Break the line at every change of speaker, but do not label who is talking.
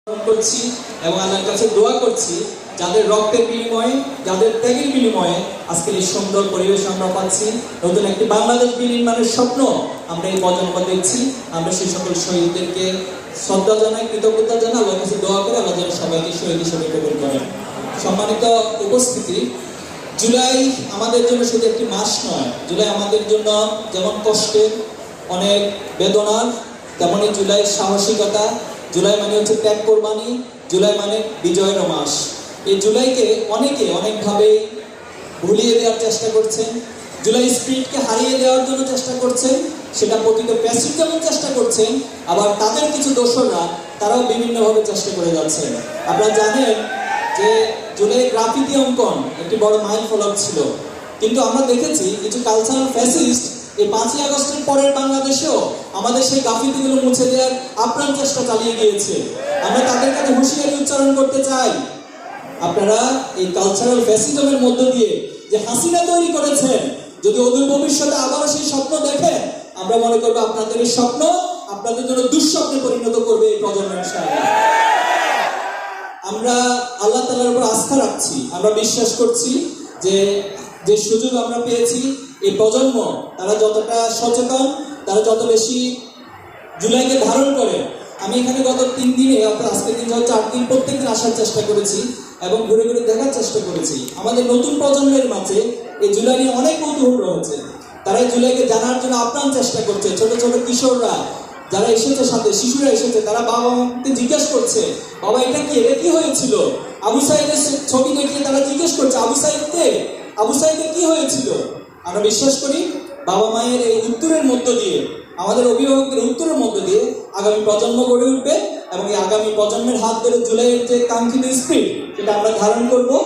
করছি এবং আল্লাহর কাছে দোয়া করছি যাদের রক্তের বিনিময়ে, যাদের ত্যাগের বিনিময়ে আজকের এই সুন্দর পরিবেশ আমরা পাচ্ছি, নতুন একটি বাংলাদেশ বিনির্মাণের স্বপ্ন আমরা এই প্রজন্ম দেখছি। আমরা সেই সকল শহীদদেরকে শ্রদ্ধা জানাই, কৃতজ্ঞতা জানাই, আল্লাহর কাছে দোয়া করে আল্লাহ যেন সবাইকে শহীদ হিসেবে কবুল করেন। সম্মানিত উপস্থিতি, জুলাই আমাদের জন্য শুধু একটি মাস নয়, জুলাই আমাদের জন্য যেমন কষ্টের, অনেক বেদনার, তেমনই জুলাই সাহসিকতা, জুলাই মানে হচ্ছে ত্যাগ কোরবানি, জুলাই মানে বিজয়ের মাস। এই জুলাইকে অনেকে অনেকভাবে ভুলিয়ে দেওয়ার চেষ্টা করছেন, জুলাই স্পিরিটকে হারিয়ে দেওয়ার জন্য চেষ্টা করছেন, সেটা প্রকৃত প্যাসিভ যেমন চেষ্টা করছেন, আবার তাদের কিছু দোসররা তারাও বিভিন্নভাবে চেষ্টা করে যাচ্ছেন। আপনারা জানেন যে জুলাই গ্রাফিতি অঙ্কন একটি বড় মাইল ফলক ছিল, কিন্তু আমরা দেখেছি কিছু কালচারাল ফ্যাসিস্ট এই 5ই আগস্টের পরের বাংলাদেশেও আমাদের সেই গ্রাফিতিগুলো মুছে দেওয়ার আপ্রাণ চেষ্টা চালিয়ে গিয়েছে। আমরা তাদের কাছে হুঁশিয়ারি উচ্চারণ করতে চাই, আপনারা এই কালচারাল ফ্যাসিজমের মধ্য দিয়ে যে হাসিনা তৈরি করেছেন, যদি অদূর ভবিষ্যতে আবারও সেই স্বপ্ন দেখেন, আমরা মনে করবো আপনাদের এই স্বপ্ন আপনাদের জন্য দুঃস্বপ্নে পরিণত করবে এই প্রজন্ম। ইনশাআল্লাহ আমরা আল্লাহ তাআলার উপর আস্থা রাখছি, আমরা বিশ্বাস করছি যে যে সুযোগ আমরা পেয়েছি, এই প্রজন্ম তারা যতটা সচেতন, তারা যত বেশি জুলাইকে ধারণ করে। আমি এখানে গত 3 দিনে, আজকের দিন 4 দিন প্রত্যেক দিন আসার চেষ্টা করেছি এবং ঘুরে ঘুরে দেখার চেষ্টা করেছি। আমাদের নতুন প্রজন্মের মাঝে এই জুলাই নিয়ে অনেক কৌতূহল রয়েছে, তারা এই জুলাইকে জানার জন্য আপ্রাণ চেষ্টা করছে। ছোট ছোট কিশোররা যারা এসেছে, সাথে শিশুরা এসেছে, তারা বাবা মাকে জিজ্ঞেস করছে, বাবা এটা কি হয়েছিল? আবু সাইদের ছবি দেখিয়ে তারা জিজ্ঞেস করছে, আবু সাইদের কি হয়েছিল? আমরা বিশ্বাস করি বাবা মায়ের এই উত্তরের মধ্য দিয়ে, আমাদের অভিভাবকদের উত্তরের মধ্য দিয়ে আগামী প্রজন্ম গড়ে উঠবে এবং এই আগামী প্রজন্মের হাত ধরে জুলাইয়ের যে কাঙ্ক্ষিত স্পিরিট, সেটা আমরা ধারণ করব।